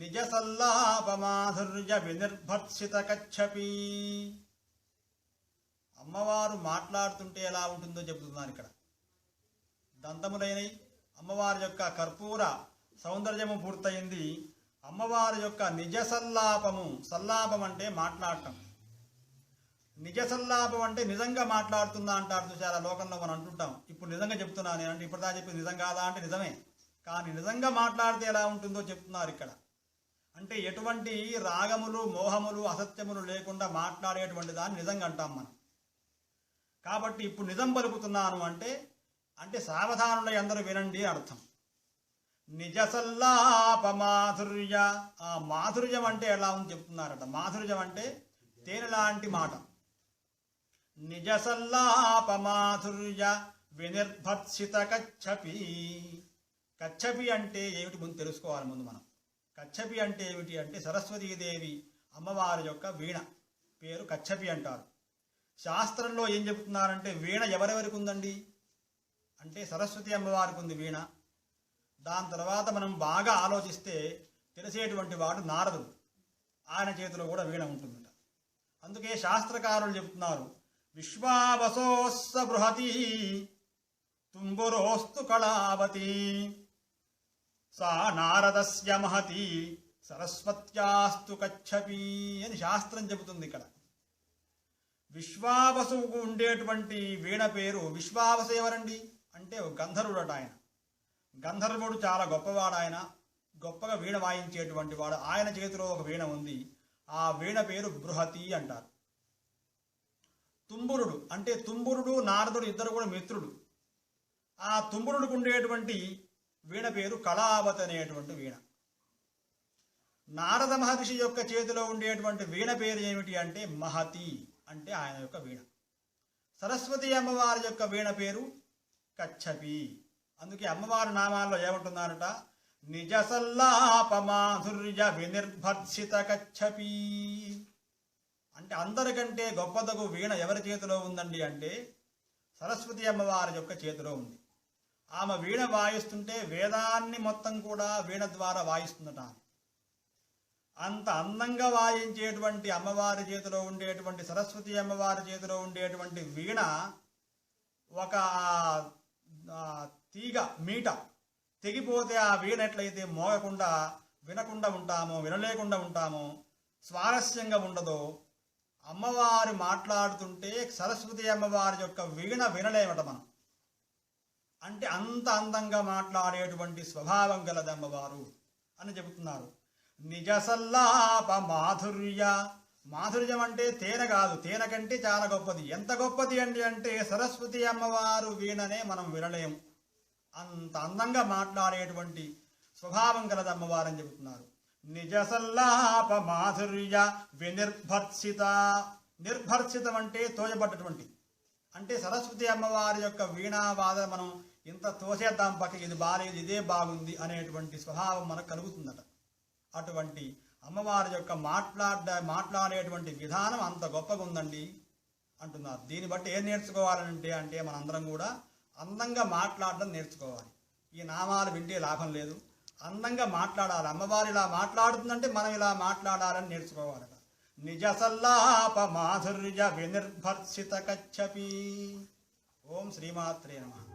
నిజ సల్లాప మాధుర్య వినిర్భర్షిత కచ్చపి. అమ్మవారు మాట్లాడుతుంటే ఎలా ఉంటుందో చెబుతున్నాను ఇక్కడ. దంతములైనవి, అమ్మవారి యొక్క కర్పూర సౌందర్యము పూర్తయింది. అమ్మవారి యొక్క నిజ సల్లాపము, సల్లాపం అంటే మాట్లాడటం. నిజ సల్లాపం అంటే నిజంగా మాట్లాడుతున్నా అంటారు చూసారా, లోకంలో మనం అంటుంటాం. ఇప్పుడు నిజంగా చెప్తున్నా నేను, అంటే ఇప్పుడు దా చెప్పింది నిజం కాదా అంటే నిజమే, కానీ నిజంగా మాట్లాడితే ఎలా ఉంటుందో చెప్తున్నారు ఇక్కడ. అంటే ఎటువంటి రాగములు, మోహములు, అసత్యములు లేకుండా మాట్లాడేటువంటి దాన్ని నిజంగా అంటాం మనం. కాబట్టి ఇప్పుడు నిజం పలుకుతున్నాను అంటే అంటే సావధానులై అందరూ వినండి అర్థం. నిజ సల్లాప మాధుర్య. ఆ మాధుర్యం అంటే ఎలా ఉంది చెప్తున్నారట. మాధుర్యం అంటే తేనె లాంటి మాట. నిజ సల్లాప మాధుర్య వినిర్భర్షిత కచ్చపి. కచ్చపి అంటే ఏమిటి ముందు తెలుసుకోవాలి. ముందు మనం కచ్చపి అంటే ఏమిటి అంటే సరస్వతీదేవి అమ్మవారి యొక్క వీణ పేరు కచ్చపి అంటారు. శాస్త్రంలో ఏం చెబుతున్నారంటే వీణ ఎవరెవరికి ఉందండి అంటే సరస్వతి అమ్మవారికి ఉంది వీణ. దాని తర్వాత మనం బాగా ఆలోచిస్తే తెలిసేటువంటి వాడు నారదుడు, ఆయన చేతిలో కూడా వీణ ఉంటుందట. అందుకే శాస్త్రకారులు చెబుతున్నారు, విశ్వావసోస్స బృహతి తుంబురోస్తు కళావతి సా నారదస్య మహతి సరస్వత్యాస్తు కచ్చపి అని శాస్త్రం చెబుతుంది ఇక్కడ. విశ్వావసుకు ఉండేటువంటి వీణ పేరు, విశ్వావసు ఎవరండి అంటే గంధర్వుడట. ఆయన గంధర్వుడు చాలా గొప్పవాడు, ఆయన గొప్పగా వీణ వాయించేటువంటి వాడు. ఆయన చేతిలో ఒక వీణ ఉంది, ఆ వీణ పేరు బృహతి అంటారు. తుంబురుడు అంటే తుంబురుడు నారదుడు ఇద్దరు కూడా మిత్రుడు. ఆ తుంబురుడికి ఉండేటువంటి వీణ పేరు కళావతి అనేటువంటి వీణ. నారద మహర్షి యొక్క చేతిలో ఉండేటువంటి వీణ పేరు ఏమిటి అంటే మహతి, అంటే ఆయన యొక్క వీణ. సరస్వతి అమ్మవారి యొక్క వీణ పేరు కచ్చపి. అందుకే అమ్మవారి నామాల్లో ఏమంటున్నారట, నిజ సల్లాప మాధుర్య వినిర్భర్షిత కచ్చపి. అంటే అందరికంటే గొప్పదగు వీణ ఎవరి చేతిలో ఉందండి అంటే సరస్వతి అమ్మవారి యొక్క చేతిలో ఉంది. ఆమె వీణ వాయిస్తుంటే వేదాన్ని మొత్తం కూడా వీణ ద్వారా వాయిస్తుందట. అంత అందంగా వాయించేటువంటి అమ్మవారి చేతిలో ఉండేటువంటి సరస్వతి అమ్మవారి చేతిలో ఉండేటువంటి వీణ ఒక తీగ మీట తెగిపోతే ఆ వీణ ఎట్లయితే మోగకుండా వినకుండా ఉంటామో, వినలేకుండా ఉంటామో, స్వారస్యంగా ఉండదో, అమ్మవారు మాట్లాడుతుంటే సరస్వతి అమ్మవారి యొక్క వీణ వినలేమట మనం. అంటే అంత అందంగా మాట్లాడేటువంటి స్వభావం గలది అమ్మవారు అని చెబుతున్నారు. నిజ సల్లాప మాధుర్య. మాధుర్యం అంటే తేనె కాదు, తేనె కంటే చాలా గొప్పది. ఎంత గొప్పది అండి అంటే సరస్వతి అమ్మవారు వీణనే మనం వినలేము. అంత అందంగా మాట్లాడేటువంటి స్వభావం గలది అమ్మవారు అని చెబుతున్నారు. నిజ సల్లాప మాధుర్య వినిర్భర్షిత. నిర్భర్షితం అంటే తోయబడ్డటువంటి. అంటే సరస్వతి అమ్మవారి యొక్క వీణావాదన మనం ఇంత తోసేద్దాం పక్కకి, ఇది బాలేదు, ఇదే బాగుంది అనేటువంటి స్వభావం మనకు కలుగుతుందట. అటువంటి అమ్మవారి యొక్క మాట్లాడేటువంటి విధానం అంత గొప్పగా ఉందండి అంటున్నారు. దీన్ని బట్టి ఏం నేర్చుకోవాలంటే అంటే మనందరం కూడా అందంగా మాట్లాడడం నేర్చుకోవాలి. ఈ నామాలు వింటే లాభం లేదు, అందంగా మాట్లాడాలి. అమ్మవారు ఇలా మాట్లాడుతుందంటే మనం ఇలా మాట్లాడాలని నేర్చుకోవాలట. నిజ సల్లాప మాధుర్య వినిర్భర్షిత కచ్చపి. ఓం శ్రీమాత్రే నమః.